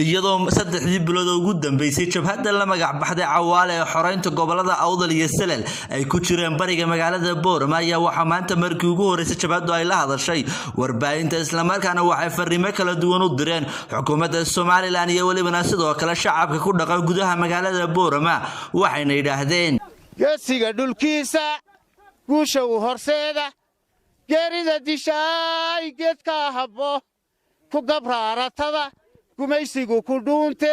iyadoo saddexdii bilood ugu dambeysay jabhadda la magac baxday Cawaale ee xoreynta gobolada Awdal iyo Salel ay ku jireen bariga magaalada Boorama ayaa waxa maanta markii ugu horeysay jabhaddu ay la hadashay warbaahinta isla markaana waxay fariimo kala duwan u direen xukuumadda Soomaaliland iyo waliba sidoo kale shacabka ku dhaqan gudaha magaalada Boorama waxayna yiraahdeen geesiga dhulkiisa guusha u horseeda geerida dishay geedka habo ku gabraaratada gumaysigu ku dhuunte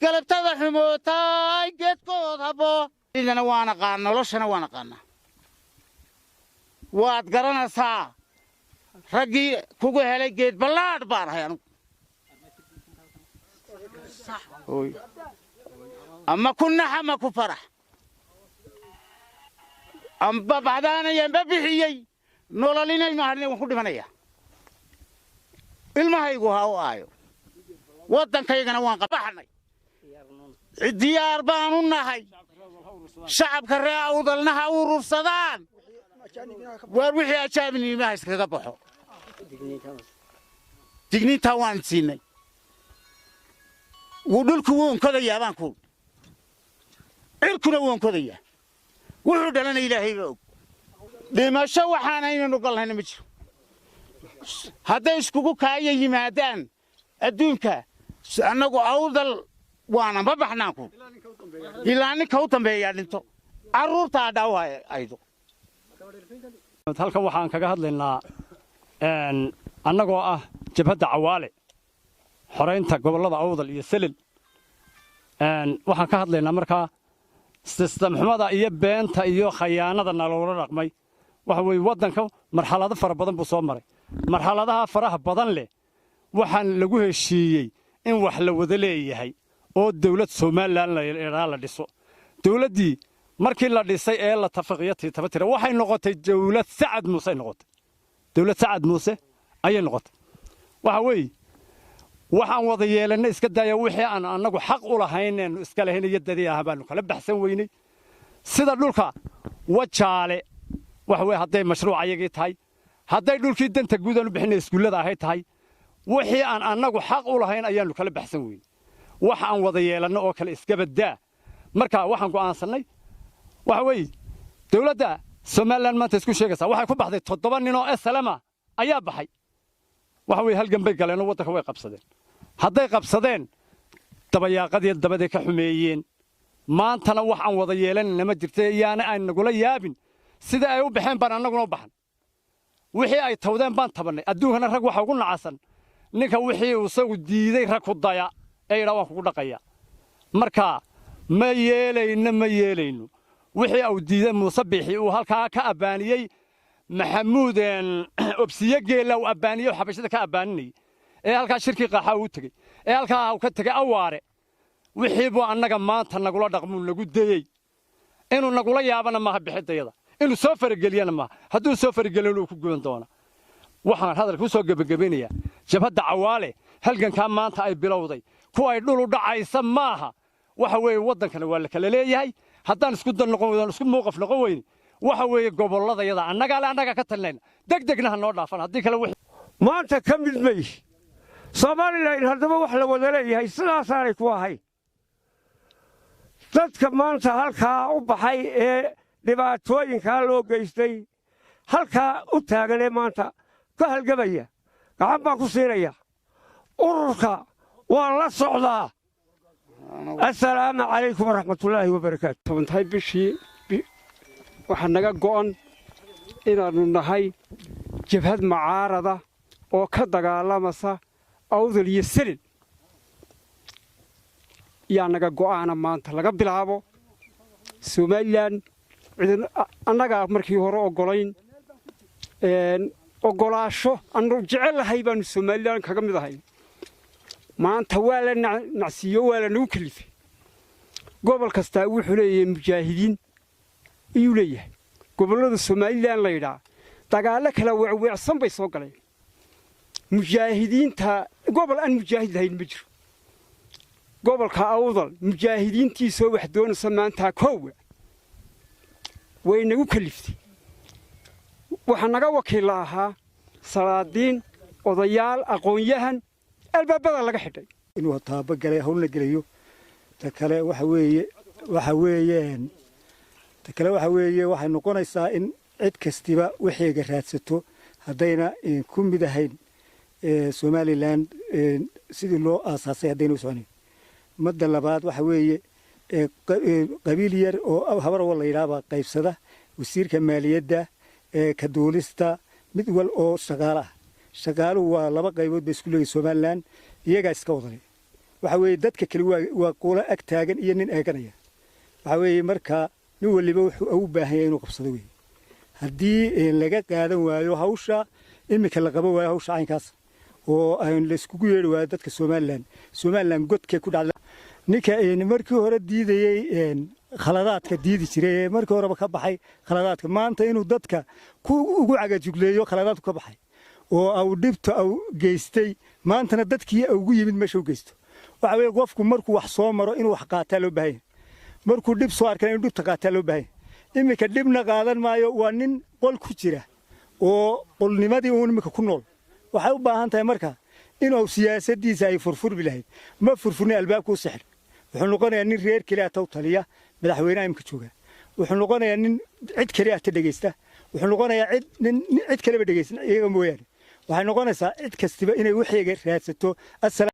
galabtada xumootay geedkood habo idana waan aqaan noloshana waan aqaana waad garanaysaa raggii kugu helay geed ballaadh baan ahay anigu ama ku naxa ama ku farax amba bacdaanaya amba bixiyey nololinay maahane waan ku dhimanaya ilmahaygu ha u aayo waddankaygana waan qabaxnay diyaar baan u nahay shacabka reer Awdalna ha urursadaan waar wixii ajaabinimo iskaga baxo digniinta waan siinay dhulku wuu kodayaa baan ku cirkuna wuu kodayaa wuxuu dhalana Ilaahay baa og dhimasho waxaan aynu galnayna ma jiro hadday iskugu kaaya yimaadaan adduunka annagu Awdal waana ma baxnaanku ilaa ninka u dambeeya dhinto caruurta dhaaway aydo halkan waxaan kaga hadlaynaa annagoo ah jabhadda Cawaale xoreynta gobolada Awdal iyo Salel waxaan ka hadlaynaa markaa system xumada iyo beenta iyo khayaanada naloola dhaqmay waxa weey waddanka marxalado fara badan buu soo maray marxaladaha faraha badan leh waxaan lagu heshiiyey in wax la wada leeyahay oo dawlad Soomaaliland la dhiso dawladii markii la dhisay ee la tafaqiyatay tabatira waxay noqotay dawlad Sacad Muuse noqotay dawlad Sacad Muuse ayay noqotay waxa weey waxaan wada yeelanay iska daaya wixii aan anagu xaq u lahayn iska lahayn yadadii ah baan kala baxsan weynay sida dhulka wajaale waxa weey haday mashruuc ayagii tahay haday dhulkii danta guud aan u bixinay iskuulada ahay tahay wixii aan anagu xaq u lahayn ayaan kala baxsan weyn waxaan wada yeelanay oo kale iska badaa marka waxaan go'aansanay waxa weey dawladda Soomaaliland maanta isku sheegaysaa waxay ku baxday 7 nin oo islaama ayaa baxay waxa weey halgan bay galeen waddanka way qabsadeen hadday qabsadeen dabayaaqadii dabada ka xumeeyeen maantana waxaan wada yeelanay ma jirtay yaana aan nagula yaabin sida ay u baxeen baan annaguna u baxan wixii ay tawdeen baan tabanay adduunkana rag waxa ugu nacasan ninka wixii uu soo diiday rag ku daya ee waan kugu dhaqaya marka ma yeelayno wixii uu diiday Muuse Bixi uu halka ka abaaniyay maxamuuden obsiye geela uu abaaniyo xabashada ka abaaninay ee halka shirki qaxa uu tagay ee halka uu ka tagay awaare wixii buu annaga maanta nagula dhaqmo nagu dayay inuu nagula yaabana ma bixidayada inuu soo farageliyana ma hadduu soo farageliyo uu ku guban doona waxaan hadalku soo gabagabeynaya jabhadda Cawaale halganka maanta ay bilowday ku ay dhul u dhacaysa maaha waxa weey waddankana waa la kala leeyahay haddaan isku dan noqon wadaan isku muuqaf noqon weyn waxa weey goboladayada annaga ka talnayna degdegna noo dhaafan haddii kale wixii maanta ka mid may Soomaaliland haddaba wax la wada leeyahay sidaas aanay ku ahay dadka maanta halka u baxay ee dhibaatooyinka loo geystay halka u taaganay maanta ka halgabaya gacan baan ku siinaya ururka waa la socdaa assalaamu calaykum waraxmatullaahi wabarakaatuh tobantahay bishii waxa naga go'an inaanu nahay jabhad macaarada oo ka dagaalamasa Awdal iyo Salel yaa naga go'aana maanta laga bilaabo Soomaaliland annaga markii hore ogolayn ogolaasho aanu jecelahay baan Soomaaliland kaga mid ahay maanta waa la nacsiyo waa la nagu kalifay gobol kasta wuxuu leeyahay mujaahidiin ayuu leeyahay gobolada Soomaaliland la yiraahdo dagaal kala weecsan bay soo galeen mujaahidiinta gobol aan mujaahid lahayn ma jiro gobolka Awdal mujaahidiintiisa wax doonaysa maanta koow way nagu kaliftay waxa naga wakiil ahaa salaadiin odayaal aqoon-yahan albaabada laga xidhay inuu taaba galay hawlna gelayo ta kale waxa weeye waxay noqonaysaa in cid kastiba wixiiga raadsato haddayna ku mid ahayn Somaliland sidii loo aasaasay haddayna u soconayn madda labaad waxa weeye qabiil yar oo habar wala yiraahdo qaybsada wasiirka maaliyadda ka duulista mid wal oo shaqaaluhu waa laba qaybood bay isku leeyihiin Somaliland iyaga iska wadanay waxa weeye dadka kale waa qola ag taagan iyo nin eeganaya waxa weeye marka nin waliba wuxuu u baahan yahay inuu qabsado weeye haddii laga qaadan waayo hawsha imika la qabo waayo hawsha aynkaas oo aan la isku yeeri waayo dadka Somaliland godkay ku dhacday ninka markii hore diidayay khaladaadka diidi jiray markii hore ka baxay khaladaadka maanta inuu dadka ku ugu cagajugleeyo khaladaadku ka baxay oo aw dhibto aw geystay maantana dadkii ugu yimid meesha u geysto waxa weeye qofku markuu wax soo maro inuu wax qaataa loo baahan markuu dhib soo arkay inuu dhibta qaataa loo baahan imika dhibna qaadan maayo waa nin qol ku jira oo qolnimadii uu imika ku nool waxay u baahan tahay marka inuu siyaasadiisa ay furfurbi lahayd ma furfurna albaabku sixir wuxuu noqonayaa nin reer kale ah taliya madaxweynaha imka jooga wuxuu noqonayaa nin cid kale ah dhageysta wuxuu noqonayaa cid kale ba dhageysan iyaga mooyaan waxay noqonaysaa cid kastiba inay wixiiga raadsato